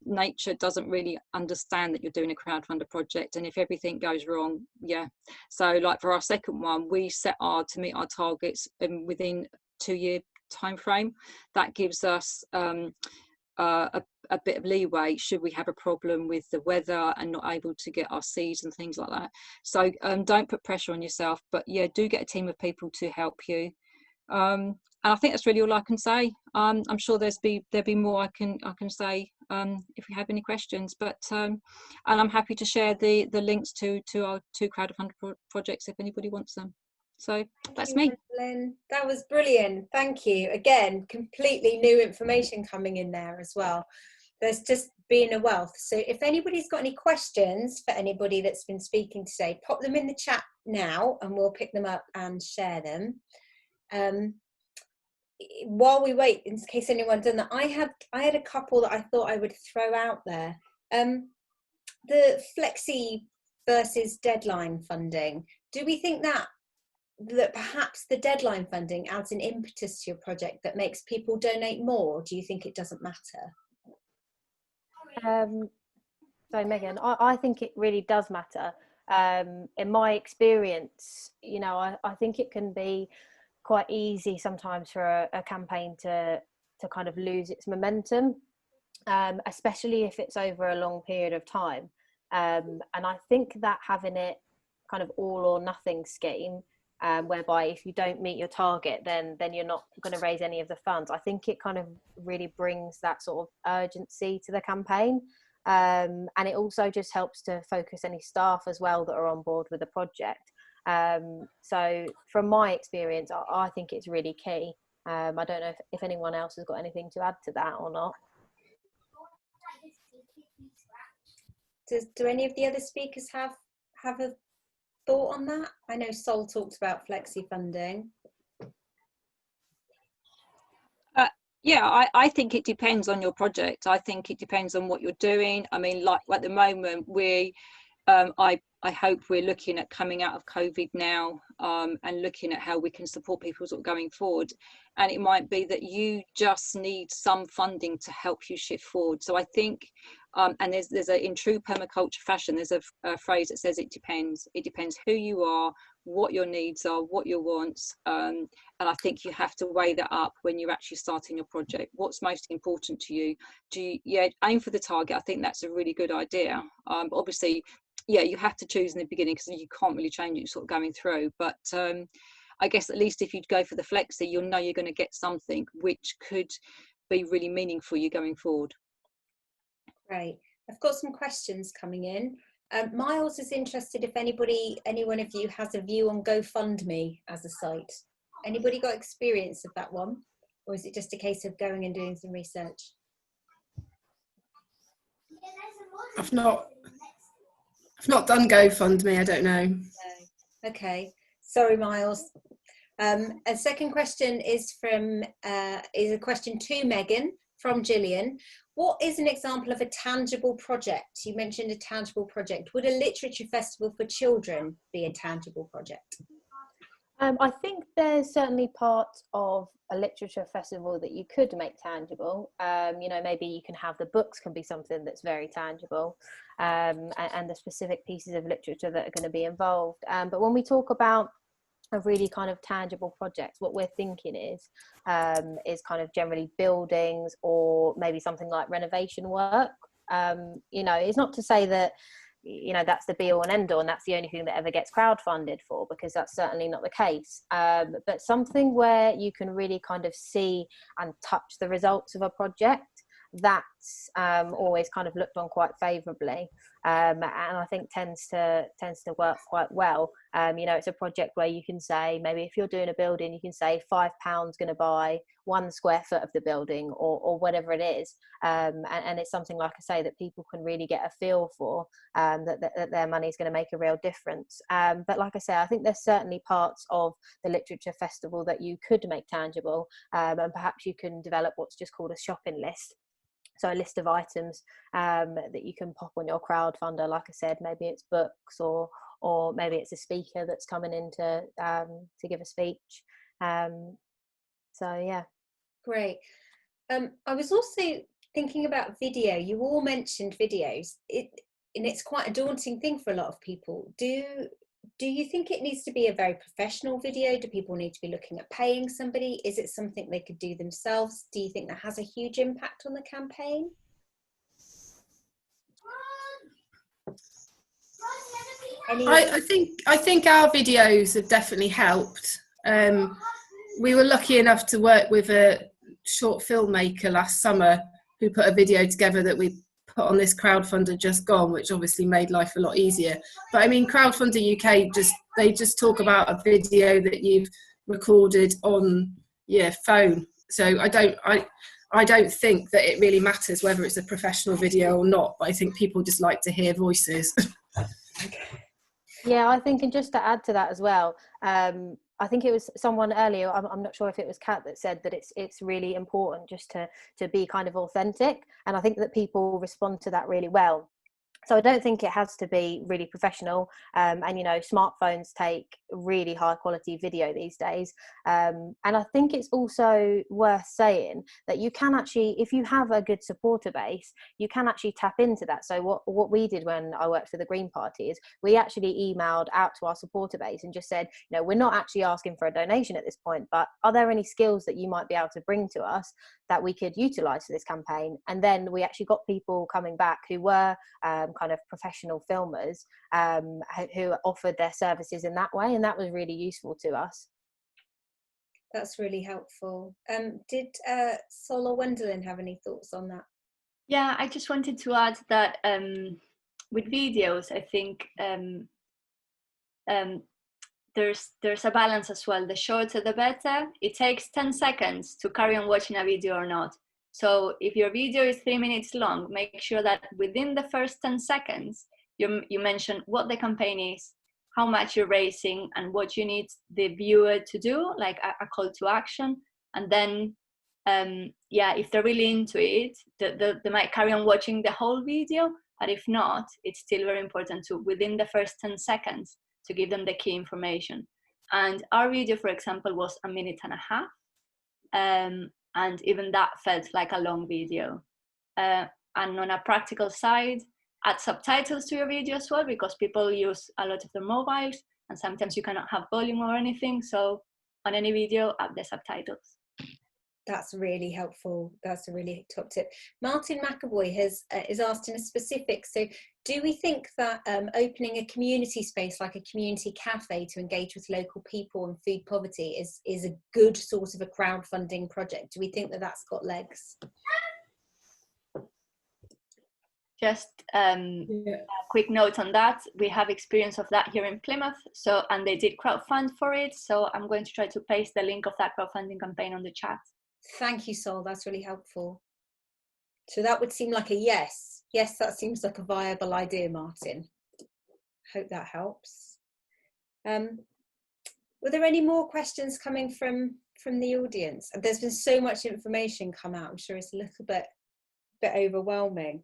nature doesn't really understand that you're doing a crowdfunder project, and if everything goes wrong, so like for our second one, we set to meet our targets within 2-year time frame. That gives us a bit of leeway should we have a problem with the weather and not able to get our seeds and things like that. So don't put pressure on yourself, but do get a team of people to help you. And I think that's really all I can say. I'm sure there'll be more I can say if we have any questions, but and I'm happy to share the links to our 2 crowdfunding projects if anybody wants them. So that's me. Lynn. That was brilliant. Thank you. Again, completely new information coming in there as well. There's just been a wealth. So if anybody's got any questions for anybody that's been speaking today, pop them in the chat now and we'll pick them up and share them. While we wait, in case anyone's done that, I had a couple that I thought I would throw out there. The flexi versus deadline funding. Do we think that perhaps the deadline funding adds an impetus to your project that makes people donate more? Or do you think it doesn't matter? So Megan, I think it really does matter. In my experience, you know, I think it can be quite easy sometimes for a campaign to kind of lose its momentum, especially if it's over a long period of time. And I think that having it kind of all or nothing scheme, whereby if you don't meet your target, then you're not going to raise any of the funds. I think it kind of really brings that sort of urgency to the campaign. And it also just helps to focus any staff as well that are on board with the project. So from my experience, I think it's really key. I don't know if anyone else has got anything to add to that or not. Do any of the other speakers have a thought on that? I know Sol talked about flexi funding. Yeah, I think it depends on your project. I think it depends on what you're doing. I mean, like at the moment, I hope we're looking at coming out of COVID now, and looking at how we can support people sort of going forward. And it might be that you just need some funding to help you shift forward. So I think, and there's in true permaculture fashion, there's a phrase that says it depends. It depends who you are, what your needs are, what your wants. And I think you have to weigh that up when you're actually starting your project. What's most important to you? Aim for the target. I think that's a really good idea. But obviously, yeah, you have to choose in the beginning because you can't really change it sort of going through. But I guess at least if you'd go for the flexi, you'll know you're going to get something which could be really meaningful for you going forward. Great. I've got some questions coming in. Miles is interested if any one of you has a view on GoFundMe as a site. Anybody got experience of that one? Or is it just a case of going and doing some research? I've not done GoFundMe, I don't know. No. Okay, sorry Miles. A second question is a question to Megan from Gillian. What is an example of a tangible project? You mentioned a tangible project. Would a literature festival for children be a tangible project? I think there's certainly parts of a literature festival that you could make tangible. You know, maybe you can have the books can be something that's very tangible, and the specific pieces of literature that are going to be involved. But when we talk about a really kind of tangible project, what we're thinking is kind of generally buildings or maybe something like renovation work. You know, it's not to say that, you know, that's the be all and end all and that's the only thing that ever gets crowdfunded for, because that's certainly not the case, but something where you can really kind of see and touch the results of a project, that's always kind of looked on quite favourably, and I think tends to work quite well. You know, it's a project where you can say, maybe if you're doing a building, you can say £5 going to buy 1 square foot of the building, or whatever it is, and it's something, like I say, that people can really get a feel for, that their money is going to make a real difference. But like I say, I think there's certainly parts of the literature festival that you could make tangible, and perhaps you can develop what's just called a shopping list. So a list of items that you can pop on your crowdfunder. Like I said, maybe it's books, or maybe it's a speaker that's coming in to give a speech. So yeah. Great. I was also thinking about video. You all mentioned videos. And it's quite a daunting thing for a lot of people. Do you think it needs to be a very professional video? Do people need to be looking at paying somebody? Is it something they could do themselves? Do you think that has a huge impact on the campaign? I think our videos have definitely helped. We were lucky enough to work with a short filmmaker last summer who put a video together that we put on this crowdfunder just gone, which obviously made life a lot easier. But I mean, Crowdfunder UK they just talk about a video that you've recorded on your phone. So I don't think that it really matters whether it's a professional video or not, but I think people just like to hear voices. Yeah, I think, and just to add to that as well, I think it was someone earlier, I'm not sure if it was Kat, that said that it's really important just to be kind of authentic, and I think that people respond to that really well. So I don't think it has to be really professional, and you know, smartphones take really high quality video these days, and I think it's also worth saying that you can actually, if you have a good supporter base, you can actually tap into that. So what we did when I worked for the Green Party is we actually emailed out to our supporter base and just said, you know, we're not actually asking for a donation at this point, but are there any skills that you might be able to bring to us that we could utilize for this campaign? And then we actually got people coming back who were kind of professional filmers, who offered their services in that way, and that was really useful to us. That's really helpful. Did Sol or Wendelin have any thoughts on that? Yeah, I just wanted to add that with videos, I think there's a balance as well. The shorter the better. It takes 10 seconds to carry on watching a video or not. So if your video is 3 minutes long, make sure that within the first 10 seconds, you mention what the campaign is, how much you're raising, and what you need the viewer to do, like a call to action. And then, if they're really into it, they might carry on watching the whole video. But if not, it's still very important to, within the first 10 seconds, to give them the key information. And our video, for example, was 1.5 minutes. And even that felt like a long video. And on a practical side, add subtitles to your video as well, because people use a lot of their mobiles, and sometimes you cannot have volume or anything. So on any video, add the subtitles. That's really helpful. That's a really top tip. Martin McAvoy is asked in a specific, so do we think that opening a community space like a community cafe to engage with local people and food poverty is a good sort of a crowdfunding project? Do we think that that's got legs? Just a quick note on that. We have experience of that here in Plymouth. So, and they did crowdfund for it. So I'm going to try to paste the link of that crowdfunding campaign on the chat. Thank you, Sol. That's really helpful. So that would seem like a yes. Yes, that seems like a viable idea, Martin. Hope that helps. Were there any more questions coming from the audience? There's been so much information come out. I'm sure it's a little bit overwhelming.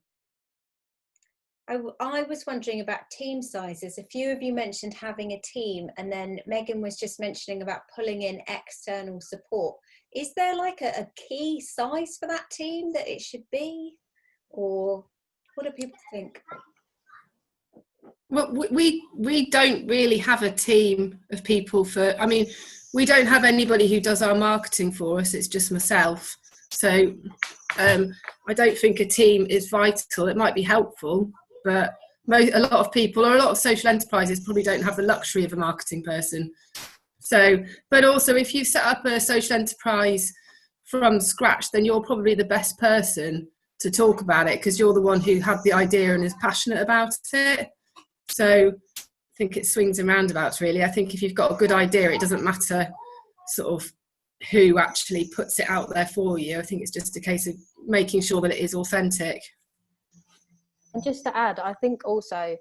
I was wondering about team sizes. A few of you mentioned having a team, and then Megan was just mentioning about pulling in external support. Is there like a key size for that team that it should be, or what do people think? Well, we don't really have a team of people for, I mean, we don't have anybody who does our marketing for us. It's just myself. So I don't think a team is vital. It might be helpful, but a lot of people or a lot of social enterprises probably don't have the luxury of a marketing person. So, but also if you set up a social enterprise from scratch, then you're probably the best person to talk about it, because you're the one who had the idea and is passionate about it. So I think it swings and roundabouts, really. I think if you've got a good idea, it doesn't matter sort of who actually puts it out there for you. I think it's just a case of making sure that it is authentic. And just to add, I think also,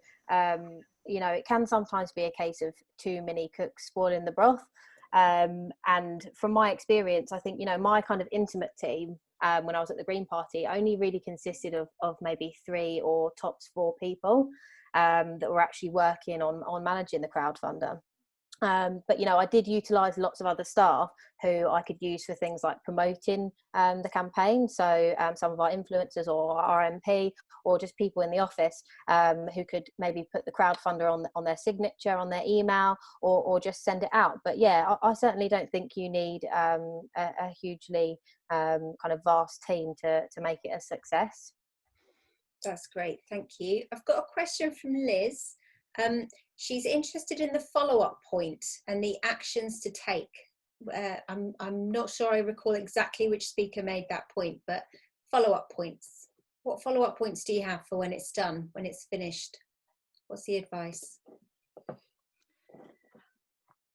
you know, it can sometimes be a case of too many cooks spoiling the broth. And from my experience, I think, you know, my kind of intimate team, when I was at the Green Party, only really consisted of maybe 3 or tops 4 people that were actually working on managing the crowdfunder. But, you know, I did utilise lots of other staff who I could use for things like promoting the campaign. So some of our influencers or our MP, or just people in the office who could maybe put the crowdfunder on their signature, on their email, or just send it out. But yeah, I certainly don't think you need a hugely kind of vast team to make it a success. That's great, thank you. I've got a question from Liz. She's interested in the follow-up point and the actions to take. I'm not sure I recall exactly which speaker made that point, but follow-up points. What follow-up points do you have for when it's done, when it's finished? What's the advice?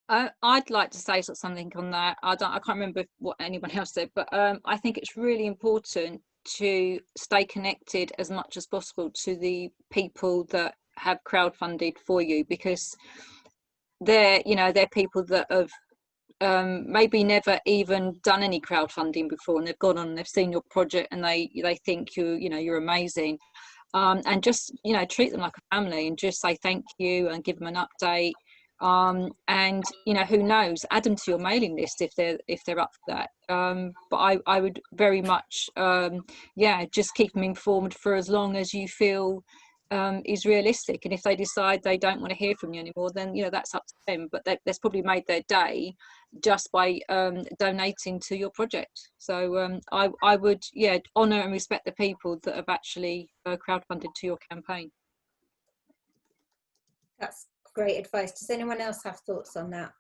I'd like to say something on that. I can't remember what anyone else said, but I think it's really important to stay connected as much as possible to the people that have crowdfunded for you, because they're people that have maybe never even done any crowdfunding before, and they've gone on and they've seen your project and they think you're amazing, and just treat them like a family and just say thank you and give them an update, and who knows, add them to your mailing list if they're up for that, but I would very much just keep them informed for as long as you feel is realistic. And if they decide they don't want to hear from you anymore, then that's up to them, but that's probably made their day just by donating to your project. So I would honour and respect the people that have actually crowdfunded to your campaign. That's great advice. Does anyone else have thoughts on that?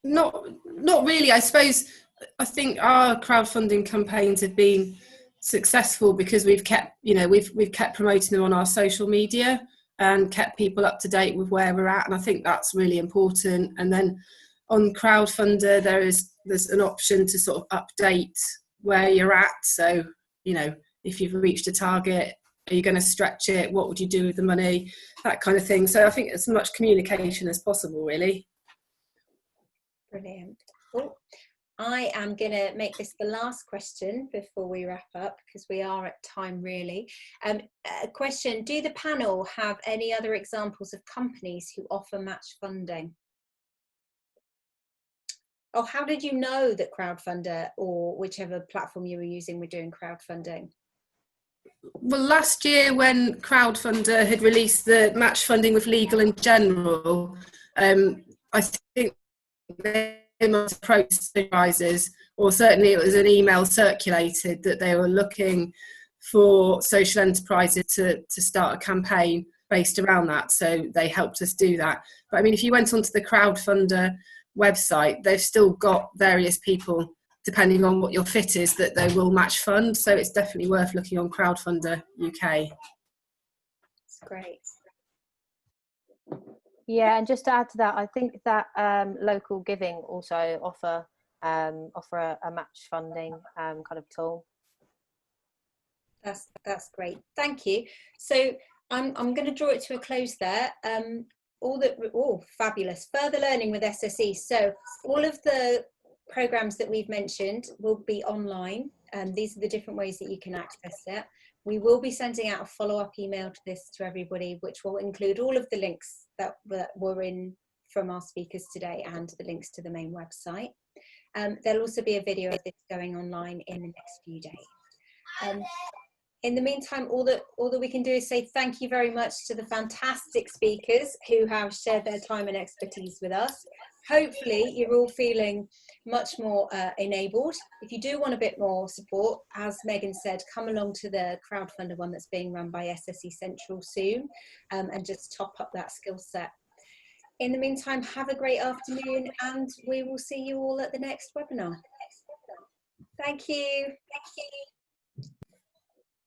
Not really. I suppose I think our crowdfunding campaigns have been successful because we've kept promoting them on our social media, and kept people up to date with where we're at, and I think that's really important. And then on Crowdfunder, there's an option to sort of update where you're at. So, you know, if you've reached a target, are you going to stretch it? What would you do with the money? That kind of thing. So I think as much communication as possible, really. Brilliant. Oh, I am going to make this the last question before we wrap up, because we are at time really. A question, do the panel have any other examples of companies who offer match funding? Or how did you know that Crowdfunder or whichever platform you were using were doing crowdfunding? Well, last year when Crowdfunder had released the match funding with Legal in General, I think they must approach supervisors, or certainly it was an email circulated that they were looking for social enterprises to start a campaign based around that. So they helped us do that. But I mean, if you went onto the Crowdfunder website, they've still got various people, depending on what your fit is, that they will match fund. So it's definitely worth looking on Crowdfunder UK. That's great. Yeah, and just to add to that, I think that local giving also offer a match funding kind of tool. That's great. Thank you. So I'm going to draw it to a close there. Fabulous. Further learning with SSE. So all of the programs that we've mentioned will be online, and these are the different ways that you can access it. We will be sending out a follow-up email to this to everybody, which will include all of the links that were in from our speakers today and the links to the main website. There'll also be a video of this going online in the next few days. In the meantime, all that we can do is say thank you very much to the fantastic speakers who have shared their time and expertise with us. Hopefully you're all feeling much more enabled. If you do want a bit more support, as Megan said, come along to the Crowdfunder one that's being run by SSE Central soon, and just top up that skill set. In the meantime, have a great afternoon, and we will see you all at the next webinar. Thank you. Thank you.